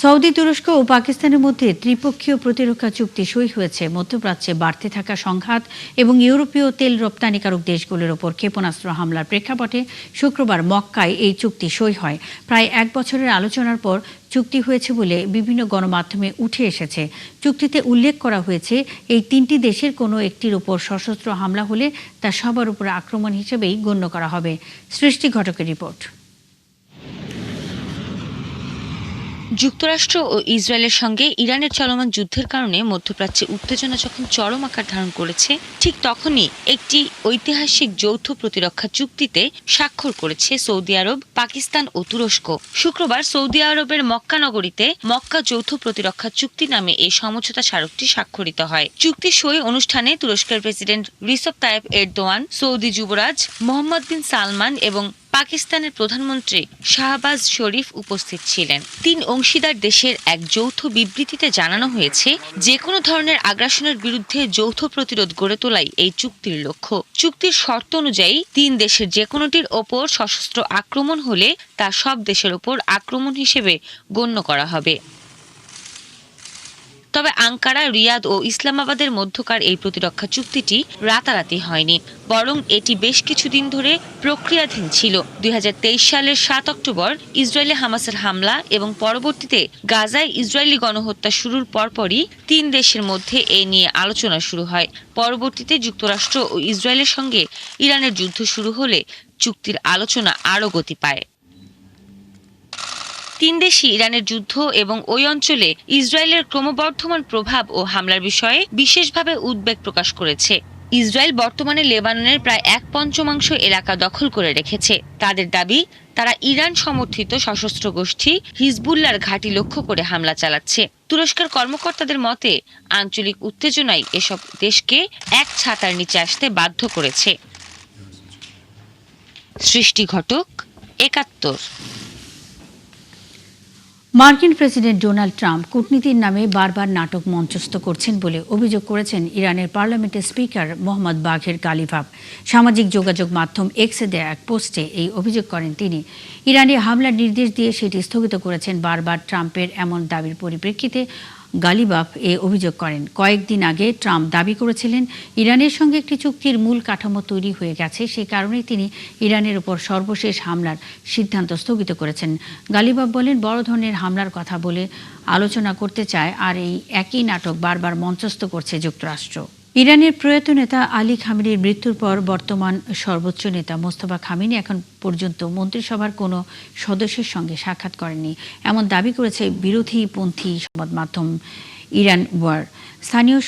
Saudi, তুরস্ক ও পাকিস্তানের মধ্যে ত্রিপক্ষীয় প্রতিরক্ষা চুক্তি সই হয়েছে। মধ্যপ্রাচ্যে বাড়তে থাকা সংঘাত এবং ইউরোপীয় তেল রপ্তানিকারক দেশগুলোর ওপর ক্ষেপণাস্ত্র হামলার প্রেক্ষাপটে শুক্রবার মক্কায় এই চুক্তি সই হয়। প্রায় এক বছরের আলোচনার পর চুক্তি হয়েছে বলে বিভিন্ন গণমাধ্যমে উঠে এসেছে। চুক্তিতে উল্লেখ করা হয়েছে, এই তিনটি দেশের কোনো একটির ওপর সশস্ত্র হামলা হলে তা সবার উপর আক্রমণ হিসেবেই গণ্য করা হবে। সৃষ্টি ঘটকের রিপোর্ট। যুক্তরাষ্ট্র ও ইসরায়েলের সঙ্গে ইরানের চলমান যুদ্ধের কারণে মধ্যপ্রাচ্যে উত্তেজনা যখন চরম আকার ধারণ করেছে, ঠিক তখনই একটি ঐতিহাসিক যৌথ প্রতিরক্ষা চুক্তিতে স্বাক্ষর করেছে সৌদি আরব, পাকিস্তান ও তুরস্ক। শুক্রবার সৌদি আরবের মক্কা নগরীতে মক্কা যৌথ প্রতিরক্ষা চুক্তি নামে এই সমঝোতা স্মারকটি স্বাক্ষরিত হয়। চুক্তি সই অনুষ্ঠানে তুরস্কের president Recep Tayyip Erdogan, Saudi যুবরাজ মোহাম্মদ বিন সালমান এবং পাকিস্তানের প্রধানমন্ত্রী শাহবাজ শরীফ উপস্থিত ছিলেন। তিন অংশীদার দেশের এক যৌথ বিবৃতিতে জানানো হয়েছে, যে কোনো ধরনের আগ্রাসনের বিরুদ্ধে যৌথ প্রতিরোধ গড়ে তোলাই এই চুক্তির লক্ষ্য। চুক্তির শর্ত অনুযায়ী তিন দেশের যে কোনোটির ওপর সশস্ত্র আক্রমণ হলে তা সব দেশের ওপর আক্রমণ হিসেবে গণ্য করা হবে। তবে আঙ্কারা, রিয়াদ ও ইসলামাবাদের মধ্যকার এই প্রতিরক্ষা চুক্তিটি রাতারাতি হয়নি, বরং এটি বেশ কিছুদিন ধরে প্রক্রিয়াধীন ছিল। 2023 সালের 7 অক্টোবর ইসরায়েলে হামাসের হামলা এবং পরবর্তীতে গাজায় ইসরায়েলি গণহত্যা শুরুর পরপরই তিন দেশের মধ্যে এ নিয়ে আলোচনা শুরু হয়। পরবর্তীতে যুক্তরাষ্ট্র ও ইসরায়েলের সঙ্গে ইরানের যুদ্ধ শুরু হলে চুক্তির আলোচনা আরও গতি পায়। তিন দেশই ইরানের যুদ্ধ এবং ওই অঞ্চলে ইসরায়েলের ক্রমবর্ধমান প্রভাব ও হামলার বিষয়ে বিশেষভাবে উদ্বেগ প্রকাশ করেছে। ইসরায়েল বর্তমানে লেবাননের প্রায় 1/5 এলাকা দখল করে রেখেছে। তাদের দাবি, তারা ইরান সমর্থিত সশস্ত্র গোষ্ঠী হিজবুল্লাহর ঘাঁটি লক্ষ্য করে হামলা চালাচ্ছে। তুরস্কের কর্মকর্তাদের মতে, আঞ্চলিক উত্তেজনাই এসব দেশকে এক ছাতার নিচে আসতে বাধ্য করেছে। সৃষ্টি ঘটক, 71। মার্কিন প্রেসিডেন্ট ডোনাল্ড ট্রাম্প কূটনীতির নামে বারবার নাটক মঞ্চস্থ করছেন বলে অভিযোগ করেছেন ইরানের পার্লামেন্টের স্পিকার মোহাম্মদ বাঘের গালিভাব। সামাজিক যোগাযোগ মাধ্যম এক্সে দেয়া এক পোস্টে এই অভিযোগ করেন তিনি। ইরানে হামলার নির্দেশ দিয়ে সেটি স্থগিত করেছেন। বারবার ট্রাম্পের এমন দাবির পরিপ্রেক্ষিতে গালিভাব এ অভিযোগ করেন। কয়েকদিন আগে ট্রাম্প দাবি করেছিলেন, ইরানের সঙ্গে একটি চুক্তির মূল কাঠামো তৈরি হয়ে গেছে, সে কারণেই তিনি ইরানের উপর সর্বশেষ হামলার সিদ্ধান্ত স্থগিত করেছেন। গালিভাব বলেন, বড় ধরনের হামলার কথা বলে আলোচনা করতে চায়, আর এই একই নাটক বারবার মঞ্চস্থ করছে যুক্তরাষ্ট্র। ইরানের প্রয়াত নেতা আলী খামেনির মৃত্যুর পর বর্তমান সর্বোচ্চ নেতা মোস্তফা খামেনি এখন পর্যন্ত মন্ত্রিসভার কোনো সদস্যের সঙ্গে সাক্ষাৎ করেননি, এমন দাবি করেছে বিরোধীপন্থী সংবাদ মাধ্যম ইরান ওয়ার। স্থানীয়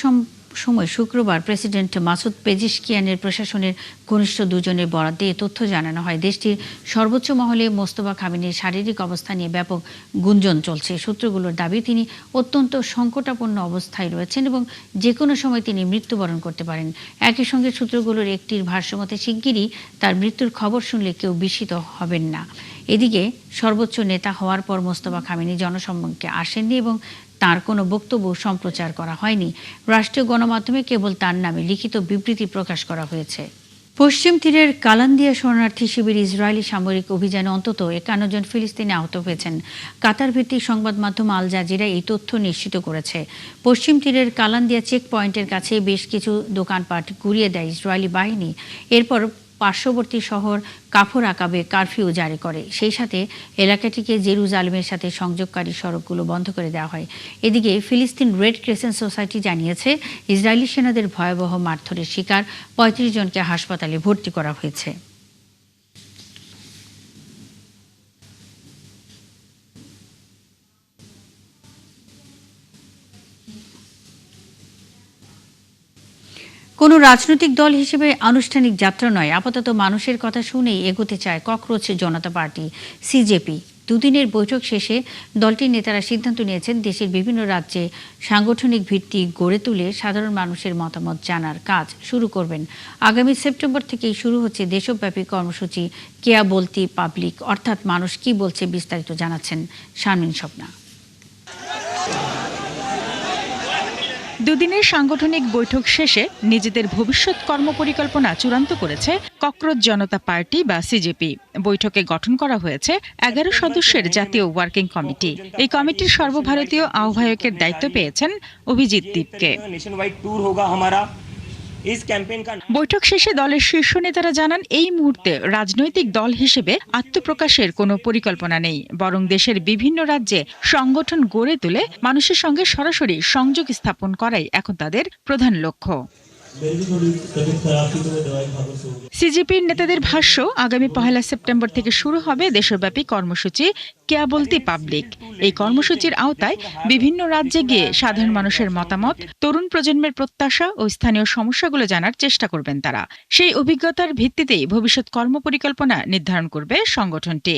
সময় শুক্রবার প্রেসিডেন্ট মাসুদ পেজিশকিয়ানের প্রশাসনের ঘনিষ্ঠ দুজনের বরাত দিয়ে তথ্য জানানো হয়। দেশটির সর্বোচ্চ মহলে মোস্তফা খামেনির শারীরিক অবস্থা নিয়ে ব্যাপক গুঞ্জন চলছে। সূত্রগুলোর দাবি, তিনি অত্যন্ত সংকটাপন্ন অবস্থায় রয়েছেন এবং যে কোনো সময় তিনি মৃত্যুবরণ করতে পারেন। একই সঙ্গে সূত্রগুলোর একটির ভাষ্যমতে শিগগিরই তার মৃত্যুর খবর শুনলে কেউ বিস্মিত হবেন না। এদিকে সর্বোচ্চ নেতা হওয়ার পর মোস্তফা খামেনি জনসম্মুখে আসেননি এবং তার কোনো বক্তব্য সম্প্রচার করা হয়নি। রাষ্ট্রীয় গণমাধ্যমে কেবল তার নামে লিখিত বিবৃতি প্রকাশ করা হয়েছে। পশ্চিম তীরের কালান্দিয়া শরণার্থী শিবির ইসরায়েলি সামরিক অভিযানে অন্তত 51 জন ফিলিস্তিনি আহত হয়েছেন। কাতার ভিত্তিক সংবাদ মাধ্যম আল জাজিরা এই তথ্য নিশ্চিত করেছে। পশ্চিম তীরের কালান্দিয়া চেক পয়েন্টের কাছে বেশ কিছু দোকানপাট গুঁড়িয়ে দেয় ইসরায়েলি বাহিনী। এরপর পার্শ্ববর্তী শহর কাফর আকাবে কারফিউ জারি করে। সেই সাথে এলাকাটিকে জেরুজালেমের সাথে সংযোগকারী সড়কগুলো বন্ধ করে দেওয়া হয়। এদিকে ফিলিস্তিন রেড ক্রিসেন্ট সোসাইটি জানিয়েছে, ইসরায়েলি সেনাদের ভয়াবহ মারধরের শিকার 35 জনকে হাসপাতালে ভর্তি করা হয়েছে। কোনো রাজনৈতিক দল হিসেবে আনুষ্ঠানিক যাত্রা নয়, আপাতত মানুষের কথা শুনেই এগোতে চায় ককরোচ জনতা পার্টি সিজেপি। দুদিনের বৈঠক শেষে দলটির নেতারা সিদ্ধান্ত নিয়েছেন, দেশের বিভিন্ন রাজ্যে সাংগঠনিক ভিত্তি গড়ে তুলে সাধারণ মানুষের মতামত জানার কাজ শুরু করবেন। আগামী সেপ্টেম্বর থেকেই শুরু হচ্ছে দেশব্যাপী কর্মসূচি কেয়া বলতি পাবলিক, অর্থাৎ মানুষ কি বলছে বিস্তারিত জানাচ্ছেন শারমিন স্বপ্না। দুদিনের সাংগঠনিক বৈঠক শেষে নিজেদের ভবিষ্যৎ কর্মপরিকল্পনা চূড়ান্ত করেছে ককরোচ জনতা পার্টি বা সিজেপি। বৈঠকে গঠন করা হয়েছে 11 সদস্যের জাতীয় ওয়ার্কিং কমিটি। এই কমিটির সর্বভারতীয় আহ্বায়কের দায়িত্ব পেয়েছেন অভিজিৎ দীপকে। বৈঠক শেষে দলের শীর্ষ নেতারা জানান, এই মুহূর্তে রাজনৈতিক দল হিসেবে আত্মপ্রকাশের কোনো পরিকল্পনা নেই, বরং দেশের বিভিন্ন রাজ্যে সংগঠন গড়ে তুলে মানুষের সঙ্গে সরাসরি সংযোগ স্থাপন করাই এখন তাদের প্রধান লক্ষ্য। সিজেপির নেতাদের ভাষ্য, আগামী 1 সেপ্টেম্বর থেকে শুরু হবে দেশব্যাপী কর্মসূচি কেয়া বলতি পাবলিক। এই কর্মসূচির আওতায় বিভিন্ন রাজ্যে গিয়ে সাধারণ মানুষের মতামত, তরুণ প্রজন্মের প্রত্যাশা ও স্থানীয় সমস্যাগুলো জানার চেষ্টা করবেন তারা। সেই অভিজ্ঞতার ভিত্তিতেই ভবিষ্যৎ কর্মপরিকল্পনা নির্ধারণ করবে সংগঠনটি।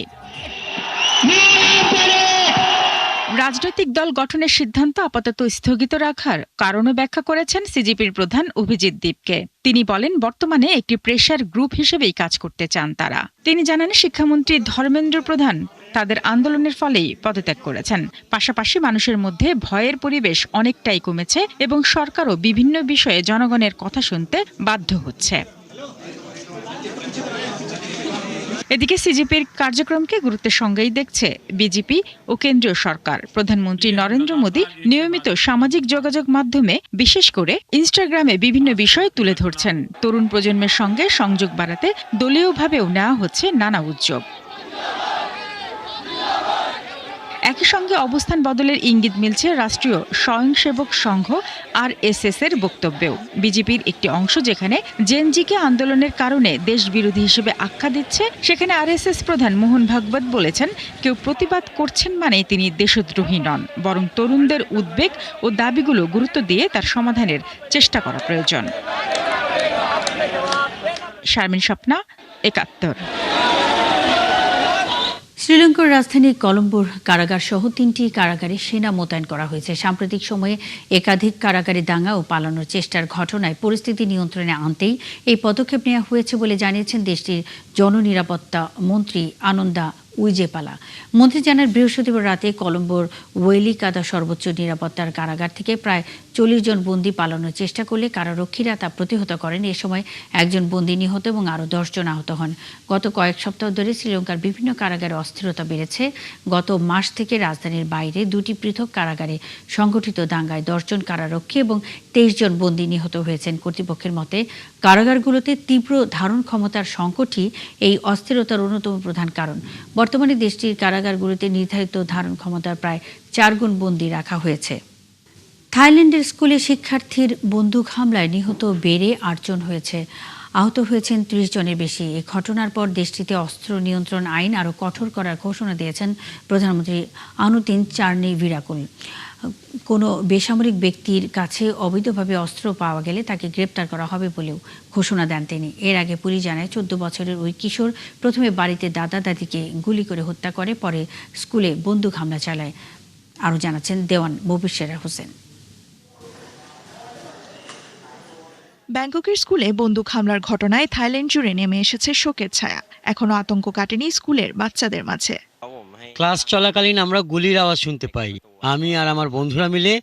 রাজনৈতিক দল গঠনের সিদ্ধান্ত আপাতত স্থগিত রাখার কারণও ব্যাখ্যা করেছেন সিজেপির প্রধান অভিজিৎ দীপকে। তিনি বলেন, বর্তমানে একটি প্রেসার গ্রুপ হিসেবেই কাজ করতে চান তারা। তিনি জানান, শিক্ষামন্ত্রী ধর্মেন্দ্র প্রধান তাদের আন্দোলনের ফলেই পদত্যাগ করেছেন। পাশাপাশি মানুষের মধ্যে ভয়ের পরিবেশ অনেকটাই কমেছে এবং সরকারও বিভিন্ন বিষয়ে জনগণের কথা শুনতে বাধ্য হচ্ছে। এদিকে সিজেপির কার্যক্রমকে গুরুত্বের সঙ্গেই দেখছে বিজেপি ও কেন্দ্রীয় সরকার। প্রধানমন্ত্রী নরেন্দ্র মোদী নিয়মিত সামাজিক যোগাযোগ মাধ্যমে, বিশেষ করে ইনস্টাগ্রামে বিভিন্ন বিষয় তুলে ধরছেন। তরুণ প্রজন্মের সঙ্গে সংযোগ বাড়াতে দলীয়ভাবেও নেওয়া হচ্ছে নানা উদ্যোগ। একই সঙ্গে অবস্থান বদলের ইঙ্গিত মিলছে রাষ্ট্রীয় স্বয়ংসেবক সংঘ RSS এর বক্তব্যেও। বিজেপির একটি অংশ যেখানে জেনজিকে আন্দোলনের কারণে দেশবিরোধী হিসেবে আখ্যা দিচ্ছে, সেখানে RSS প্রধান মোহন ভাগবত বলেছেন, কেউ প্রতিবাদ করছেন মানে তিনি দেশদ্রোহী নন, বরং তরুণদের উদ্বেগ ও দাবিগুলো গুরুত্ব দিয়ে তার সমাধানের চেষ্টা করা প্রয়োজন। শারমিন স্বপ্না, ৭১। শ্রীলঙ্কার রাজধানী কলম্বোর কারাগার সহ 3টি কারাগারে সেনা মোতায়েন করা হয়েছে। সাম্প্রতিক সময়ে একাধিক কারাগারে দাঙ্গা ও পালানোর চেষ্টার ঘটনায় পরিস্থিতি নিয়ন্ত্রণে আনতেই এই পদক্ষেপ নেওয়া হয়েছে বলে জানিয়েছেন দেশটির জননিরাপত্তা মন্ত্রী আনন্দা উইজেপালা। মন্ত্রী জানান, বৃহস্পতিবার রাতে কলম্বোর ওয়েলিকাদা সর্বোচ্চ নিরাপত্তার কারাগার থেকে প্রায় 40 জন বন্দী পালানোর চেষ্টা করলে কারারক্ষীরা তা প্রতিহত করেন। এ সময় একজন বন্দী নিহত এবং আরও 10 জন আহত হন। গত কয়েক সপ্তাহ ধরে শ্রীলঙ্কার বিভিন্ন কারাগারে অস্থিরতা বেড়েছে। গত মাস থেকে রাজধানীর বাইরে 2টি পৃথক কারাগারে সংঘটিত দাঙ্গায় 10 জন কারারক্ষী এবং 23 জন বন্দী নিহত হয়েছেন। কর্তৃপক্ষের মতে, কারাগারগুলোতে তীব্র ধারণ ক্ষমতার সংকটই এই অস্থিরতার অন্যতম প্রধান কারণ। বর্তমানে দেশটির কারাগারগুলোতে নির্ধারিত ধারণ ক্ষমতার প্রায় 4 গুণ বন্দী রাখা হয়েছে। থাইল্যান্ডের স্কুলে শিক্ষার্থীর বন্দুক হামলায় নিহত বেড়ে 8 জন হয়েছে, আহত হয়েছেন 30 জনের বেশি। এই ঘটনার পর দেশটিতে অস্ত্র নিয়ন্ত্রণ আইন আরও কঠোর করার ঘোষণা দিয়েছেন প্রধানমন্ত্রী আনুতিন চার্নিভিরাকুল। কোনো বেসামরিক ব্যক্তির কাছে অবৈধভাবে অস্ত্র পাওয়া গেলে তাকে গ্রেপ্তার করা হবে বলেও ঘোষণা দেন তিনি। এর আগে পুলিশ জানায়, 14 বছরের ওই কিশোর প্রথমে বাড়িতে দাদা দাদিকে গুলি করে হত্যা করে, পরে স্কুলে বন্দুক হামলা চালায়। আরও জানাচ্ছেন দেওয়ান মুবিশেরা হোসেন। ব্যাংককের স্কুলে বন্দুক হামলার ঘটনায় থাইল্যান্ড জুড়ে নেমে এসেছে শোকের ছায়া। এখনো আতঙ্ক কাটেনি স্কুলের বাচ্চাদের মাঝে। ক্লাস চলাকালীন আমরা গুলির আওয়াজ শুনতে পাই। আমি আর আমার বন্ধুরা মিলে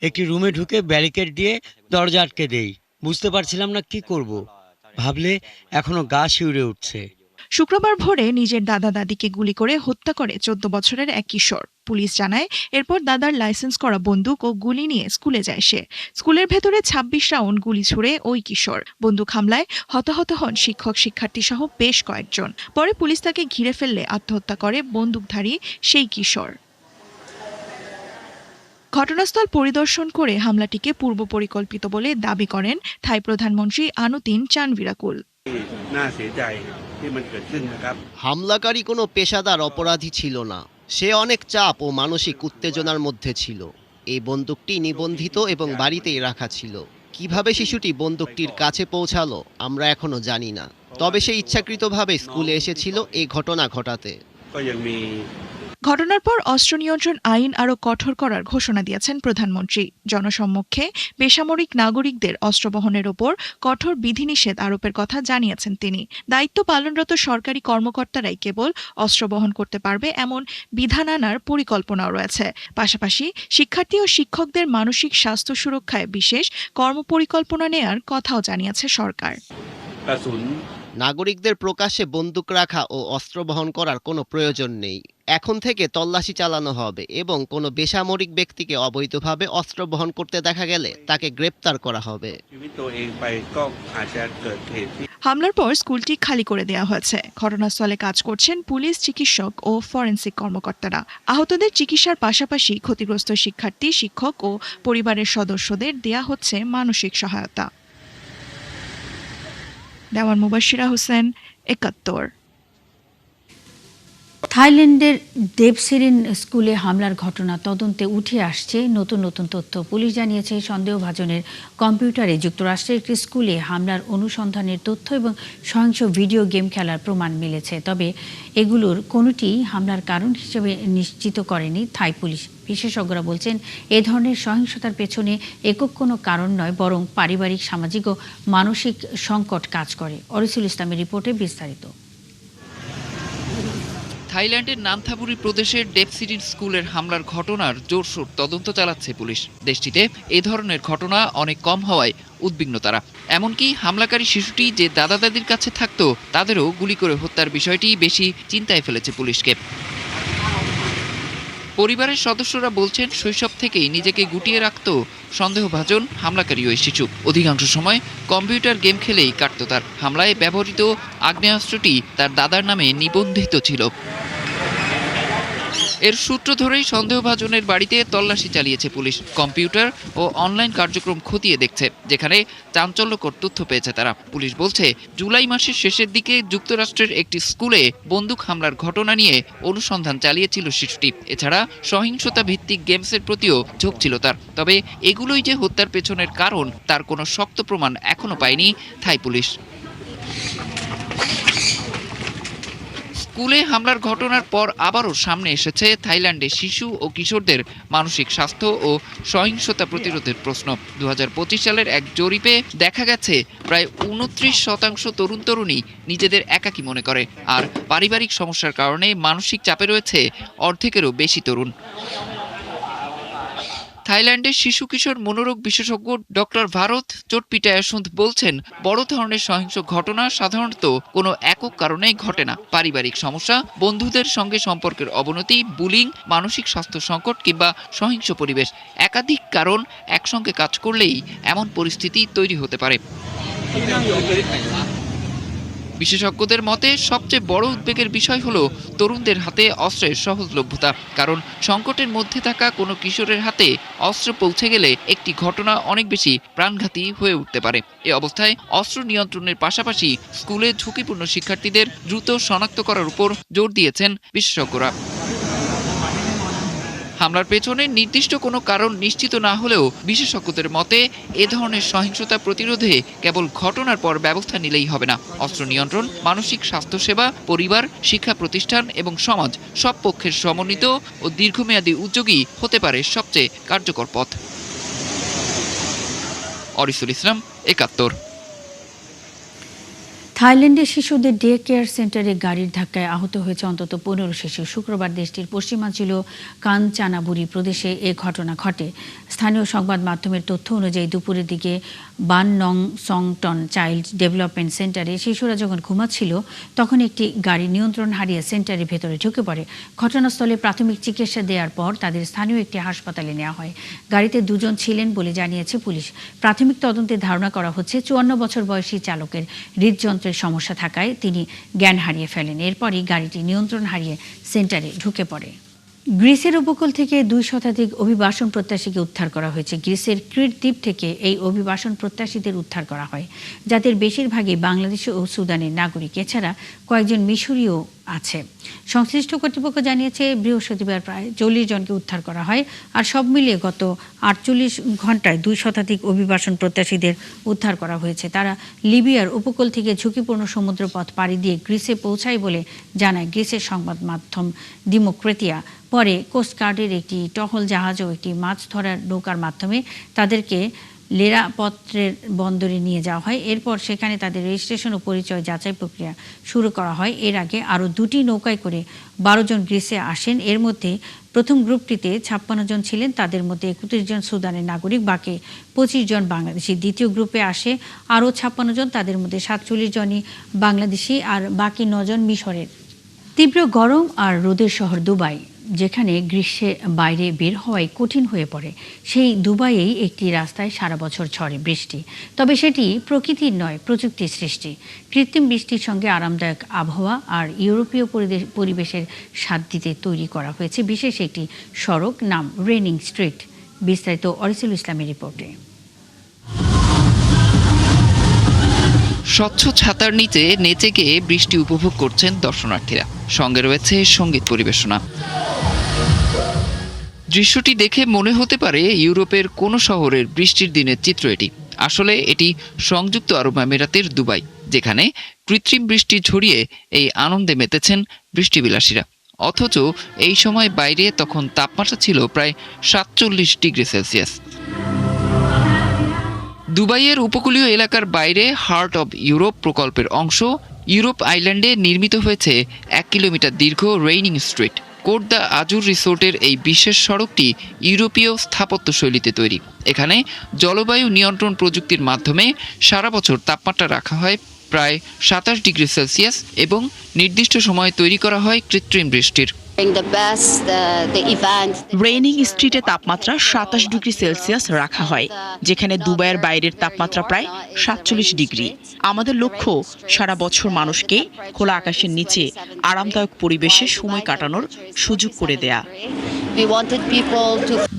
একটি রুমে ঢুকে ব্যারিকেড দিয়ে দরজা আটকে দেই। বুঝতে পারছিলাম না কি করব, ভাবলে এখনো গা শিউরে উঠছে। শুক্রবার ভোরে নিজের দাদা দাদিকে গুলি করে হত্যা করে 14 বছরের এক কিশোর। পুলিশ জানায়, এরপর দাদার লাইসেন্স করা বন্দুক ও গুলি নিয়ে স্কুলে যায় সে। স্কুলের ভেতরে 26 রাউন্ড গুলি ছুড়ে ওই কিশোর। বন্দুক হামলায় হতাহত হন শিক্ষক শিক্ষার্থী সহ বেশ কয়েকজন। পরে পুলিশ তাকে ঘিরে ফেললে আত্মহত্যা করে বন্দুকধারী সেই কিশোর। ঘটনাস্থল পরিদর্শন করে হামলাটিকে পূর্ব পরিকল্পিত বলে দাবি করেন থাই প্রধানমন্ত্রী আনুতিন চানভিরাকুল। হামলাকারী কোনো পেশাদার অপরাধী ছিল না, সে অনেক চাপ ও মানসিক উত্তেজনার মধ্যে ছিল। এই বন্দুকটি নিবন্ধিত এবং বাড়িতেই রাখা ছিল। কিভাবে শিশুটি বন্দুকটির কাছে পৌঁছালো আমরা এখনো জানি না, তবে সে ইচ্ছাকৃতভাবে স্কুলে এসেছিল এই ঘটনা ঘটাতে। ঘটনার পর অস্ত্র নিয়ন্ত্রণ আইন আরও কঠোর করার ঘোষণা দিয়েছেন প্রধানমন্ত্রী। জনসম্মুখে বেসামরিক নাগরিকদের অস্ত্র বহনের ওপর কঠোর বিধিনিষেধ আরোপের কথা জানিয়েছেন তিনি। দায়িত্ব পালনরত সরকারি কর্মকর্তারাই কেবল অস্ত্র বহন করতে পারবে এমন বিধান আনার পরিকল্পনাও রয়েছে। পাশাপাশি শিক্ষার্থী ও শিক্ষকদের মানসিক স্বাস্থ্য সুরক্ষায় বিশেষ কর্মপরিকল্পনা নেয়ার কথাও জানিয়েছে সরকার। নাগরিকদের প্রকাশ্যে বন্দুক রাখা ও অস্ত্র বহন করার কোনো প্রয়োজন নেই। এখন থেকে তল্লাশি চালানো হবে এবং কোনো বেসামরিক ব্যক্তিকে অবৈধভাবে অস্ত্র বহন করতে দেখা গেলে তাকে গ্রেপ্তার করা হবে। হামলার পর স্কুলটি খালি করে দেওয়া হয়েছে। ঘটনাস্থলে কাজ করছেন পুলিশ, চিকিৎসক ও ফরেনসিক কর্মকর্তারা। আহতদের চিকিৎসার পাশাপাশি ক্ষতিগ্রস্ত শিক্ষার্থী, শিক্ষক ও পরিবারের সদস্যদের দেয়া হচ্ছে মানসিক সহায়তা। দেওয়ান মুবাশিরা হোসেন, ৭১। থাইল্যান্ডের দেবসিরিন স্কুলে হামলার ঘটনা তদন্তে উঠে আসছে নতুন নতুন তথ্য। পুলিশ জানিয়েছে সন্দেহভাজনের কম্পিউটারে যুক্তরাষ্ট্রের একটি স্কুলে হামলার অনুসন্ধানের তথ্য এবং সহিংস ভিডিও গেম খেলার প্রমাণ মিলেছে। তবে এগুলোর কোনোটিই হামলার কারণ হিসেবে নিশ্চিত করেনি থাই পুলিশ। বিশেষজ্ঞরা বলছেন এ ধরনের সহিংসতার পেছনে একক কোনো কারণ নয়, বরং পারিবারিক, সামাজিক ও মানসিক সংকট কাজ করে। অরিসুল ইসলামের রিপোর্টে বিস্তারিত। থাইল্যান্ডের নামথাবুরি প্রদেশের ডেপসিরিন স্কুলের হামলার ঘটনার জোরসোর তদন্ত চালাচ্ছে পুলিশ। দেশটিতে এ ধরনের ঘটনা অনেক কম হওয়ায় উদ্বিগ্ন তারা। এমনকি হামলাকারী শিশুটি যে দাদা দাদির কাছে থাকতো তাদেরও গুলি করে হত্যার বিষয়টি বেশি চিন্তায় ফেলেছে পুলিশকে। পরিবারের সদস্যরা বলছেন শৈশব থেকেই নিজেকে গুটিয়ে রাখত সন্দেহভাজন হামলাকারী ওই শিশু। অধিকাংশ সময় কম্পিউটার গেম খেলেই কাটত তার। হামলায় ব্যবহৃত আগ্নেয়াস্ত্রটি তার দাদার নামে নিবন্ধিত ছিল। এর সূত্র ধরেই সন্দেহভাজনের বাড়িতে তল্লাশি চালিয়েছে পুলিশ। কম্পিউটার ও অনলাইন কার্যক্রম খতিয়ে দেখছে, যেখানে চাঞ্চল্যকর তথ্য পেয়েছে তারা। পুলিশ বলছে জুলাই মাসের শেষের দিকে যুক্তরাষ্ট্রের একটি স্কুলে বন্দুক হামলার ঘটনা নিয়ে অনুসন্ধান চালিয়েছিল শিশুটি। এছাড়া সহিংসতা ভিত্তিক গেমসের প্রতিও ঝোঁক ছিল তার। তবে এগুলোই যে হত্যার পেছনের কারণ তার কোনো শক্ত প্রমাণ এখনো পায়নি থাই পুলিশ। স্কুলে হামলার ঘটনার পর আবারও সামনে এসেছে থাইল্যান্ডে শিশু ও কিশোরদের মানসিক স্বাস্থ্য ও সহিংসতা প্রতিরোধের প্রশ্ন। ২০২৫ সালের এক জরিপে দেখা গেছে প্রায় ২৯% তরুণ তরুণী নিজেদের একাকী মনে করে, আর পারিবারিক সমস্যার কারণে মানসিক চাপে রয়েছে অর্ধেকেরও বেশি তরুণ। থাইল্যান্ডের শিশু কিশোর মনোরোগ বিশেষজ্ঞ ডক্টর ভারত চোটপিটায়াসুন্দ বলছেন বড় ধরনের সহিংস ঘটনা সাধারণত কোনো একক কারণে ঘটে না। পারিবারিক সমস্যা, বন্ধুদের সঙ্গে সম্পর্কের অবনতি, বুলিং, মানসিক স্বাস্থ্য সংকট কিংবা সহিংস পরিবেশ, একাধিক কারণ একসঙ্গে কাজ করলেই এমন পরিস্থিতি তৈরি হতে পারে। বিশেষজ্ঞদের মতে সবচেয়ে বড় উদ্বেগের বিষয় হলো তরুণদের হাতে অস্ত্রের সহজলভ্যতা। কারণ সংকটের মধ্যে থাকা কোনো কিশোরের হাতে অস্ত্র পৌঁছে গেলে একটি ঘটনা অনেক বেশি প্রাণঘাতী হয়ে উঠতে পারে। এ অবস্থায় অস্ত্র নিয়ন্ত্রণের পাশাপাশি স্কুলে ঝুঁকিপূর্ণ শিক্ষার্থীদের দ্রুত শনাক্ত করার উপর জোর দিয়েছেন বিশেষজ্ঞরা। হামলার পেছনে নির্দিষ্ট কোনো কারণ নিশ্চিত না হলেও বিশেষজ্ঞদের মতে এ ধরনের সহিংসতা প্রতিরোধে কেবল ঘটনার পর ব্যবস্থা নিলেই হবে না। অস্ত্র নিয়ন্ত্রণ, মানসিক স্বাস্থ্যসেবা, পরিবার, শিক্ষা প্রতিষ্ঠান এবং সমাজ সব পক্ষের সমন্বিত ও দীর্ঘমেয়াদী উদ্যোগই হতে পারে সবচেয়ে কার্যকর পথ। অরিসুল ইসলাম, ৭১। থাইল্যান্ডের শিশুদের ডে কেয়ার সেন্টারে গাড়ির ধাক্কায় আহত হয়েছে অন্তত ১৫ শিশু। শুক্রবার দেশটির পশ্চিমাঞ্চল কাঞ্চানাবুরি প্রদেশে এ ঘটনা ঘটে। স্থানীয় সংবাদ মাধ্যমের তথ্য অনুযায়ী দুপুরের দিকে বান নং সংটন চাইল্ড ডেভেলপমেন্ট সেন্টারে শিশুরা যখন ঘুমাচ্ছিল তখন একটি গাড়ি নিয়ন্ত্রণ হারিয়ে সেন্টারের ভেতরে ঢুকে পড়ে। ঘটনাস্থলে প্রাথমিক চিকিৎসা দেওয়ার পর তাদের স্থানীয় একটি হাসপাতালে নেওয়া হয়। গাড়িতে ২ জন ছিলেন বলে জানিয়েছে পুলিশ। প্রাথমিক তদন্তে ধারণা করা হচ্ছে ৫৪ বছর বয়সী চালকের হৃদযন্ত্রের সমস্যা থাকায় তিনি জ্ঞান হারিয়ে ফেলেন। এরপরই গাড়িটি নিয়ন্ত্রণ হারিয়ে সেন্টারে ঢুকে পড়ে। গ্রিসের উপকূল থেকে 2 শতাধিক অভিবাসন প্রত্যাশীকে উদ্ধার করা হয়েছে। গ্রিসের ক্রিট দ্বীপ থেকে এই অভিবাসন প্রত্যাশীদের উদ্ধার করা হয়, যাদের বেশিরভাগই বাংলাদেশ ও সুদানের নাগরিক। এছাড়া কয়েকজন মিশরীয় আছে। সংশ্লিষ্ট কর্তৃপক্ষ জানিয়েছে বৃহস্পতিবার প্রায় 40 জনকে উদ্ধার করা হয়। আর সব মিলিয়ে গত 48 ঘন্টায় 2 শতাধিক অভিবাসন প্রত্যাশীদের উদ্ধার করা হয়েছে। তারা লিবিয়ার উপকূল থেকে ঝুঁকিপূর্ণ সমুদ্রপথ পাড়ি দিয়ে গ্রিসে পৌঁছায় বলে জানায় গ্রিসের সংবাদ মাধ্যম ডিমোক্রেটিয়া। পরে কোস্টগার্ডের একটি টহল জাহাজ ও একটি মাছ ধরার নৌকার মাধ্যমে তাদেরকে লেরাপত্রের বন্দরে নিয়ে যাওয়া হয়। এরপর সেখানে তাদের রেজিস্ট্রেশন ও পরিচয় যাচাই প্রক্রিয়া শুরু করা হয়। এর আগে আরও 2টি নৌকায় করে 12 জন গ্রিসে আসেন। এর মধ্যে প্রথম গ্রুপটিতে 56 জন ছিলেন, তাদের মধ্যে 31 জন সুদানের নাগরিক, বাকি 25 জন বাংলাদেশি। দ্বিতীয় গ্রুপে আসে আরও 56 জন, তাদের মধ্যে 47 জনই বাংলাদেশি আর বাকি 9 জন মিশরের। তীব্র গরম আর রোদের শহর দুবাই, যেখানে গ্রীষ্মের বাইরে বের হওয়াই কঠিন হয়ে পড়ে, সেই দুবাইয়েই একটি রাস্তায় সারা বছর ঝরে বৃষ্টি। তবে সেটি প্রকৃতির নয়, প্রযুক্তির সৃষ্টি। কৃত্রিম বৃষ্টির সঙ্গে আরামদায়ক আবহাওয়া আর ইউরোপীয় পরিবেশের স্বাদ দিতে তৈরি করা হয়েছে বিশেষ একটি সড়ক, নাম রেনিং স্ট্রিট। বিস্তারিত অরিসুল ইসলামের রিপোর্টে। স্বচ্ছ ছাতার নিচে নেচে গেয়ে বৃষ্টি উপভোগ করছেন দর্শনার্থীরা, সঙ্গে রয়েছে সঙ্গীত পরিবেশনা। দৃশ্যটি দেখে মনে হতে পারে ইউরোপের কোনো শহরের বৃষ্টির দিনের চিত্র এটি। আসলে এটি সংযুক্ত আরব আমিরাতের দুবাই, যেখানে কৃত্রিম বৃষ্টি ঝরিয়ে এই আনন্দে মেতেছেন বৃষ্টিবিলাসীরা। অথচ এই সময় বাইরে তখন তাপমাত্রা ছিল প্রায় 47 ডিগ্রি সেলসিয়াস। দুবাইয়ের উপকূলীয় এলাকার বাইরে হার্ট অব ইউরোপ প্রকল্পের অংশ ইউরোপ আইল্যান্ডে নির্মিত হয়েছে 1 কিলোমিটার দীর্ঘ রেইনিং স্ট্রিট। কোট দ্য আজুর রিসোর্টের এই বিশেষ সড়কটি ইউরোপীয় স্থাপত্য শৈলীতে তৈরি। এখানে জলবায়ু নিয়ন্ত্রণ প্রযুক্তির মাধ্যমে সারা বছর তাপমাত্রা রাখা হয় প্রায় 27 ডিগ্রি সেলসিয়াস এবং নির্দিষ্ট সময়ে তৈরি করা হয় কৃত্রিম বৃষ্টির। রেইনিং স্ট্রিটে তাপমাত্রা 27 ডিগ্রি সেলসিয়াস রাখা হয়, যেখানে দুবাইয়ের বাইরের তাপমাত্রা প্রায় 47 ডিগ্রি। আমাদের লক্ষ্য সারা বছর মানুষকে খোলা আকাশের নিচে আরামদায়ক পরিবেশে সময় কাটানোর সুযোগ করে দেয়া।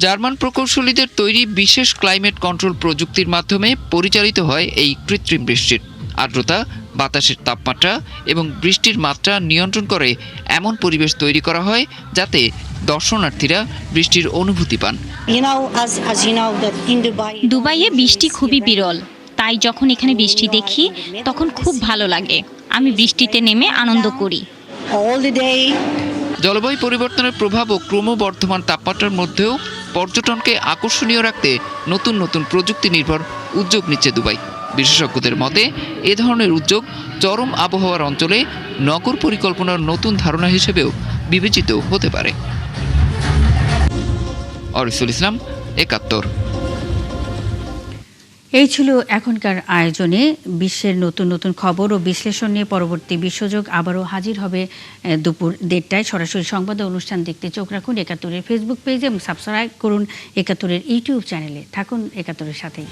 জার্মান প্রকৌশলীদের তৈরি বিশেষ ক্লাইমেট কন্ট্রোল প্রযুক্তির মাধ্যমে পরিচালিত হয় এই কৃত্রিম বৃষ্টির। আর্দ্রতা, বাতাসের তাপমাত্রা এবং বৃষ্টির মাত্রা নিয়ন্ত্রণ করে এমন পরিবেশ তৈরি করা হয় যাতে দর্শনার্থীরা বৃষ্টির অনুভূতি পান। দুবাইয়ে বৃষ্টি খুবই বিরল, তাই যখন এখানে বৃষ্টি দেখি তখন খুব ভালো লাগে। আমি বৃষ্টিতে নেমে আনন্দ করি। জলবায়ু পরিবর্তনের প্রভাব ও ক্রমবর্ধমান তাপমাত্রার মধ্যেও পর্যটনকে আকর্ষণীয় রাখতে নতুন নতুন প্রযুক্তি নির্ভর উদ্যোগ নিচ্ছে দুবাই। বিশেষজ্ঞদের মতে এ ধরনের উদ্যোগ চরম আবহাওয়ার অঞ্চলে নগর পরিকল্পনার নতুন ধারণা হিসেবেও বিবেচিত হতে পারে। অরিসুল ইসলাম, 71। এই ছিল এখনকার আয়োজনে। বিশ্বের নতুন নতুন খবর ও বিশ্লেষণ নিয়ে পরবর্তী বিশ্বযোগ আবারও হাজির হবে দুপুর 1টায়। সরাসরি সংবাদ অনুষ্ঠান দেখতে চোখ রাখুন 71-এর ফেসবুক পেজে এবং সাবস্ক্রাইব করুন 71-এর ইউটিউব চ্যানেলে। থাকুন 71-এর সাথেই।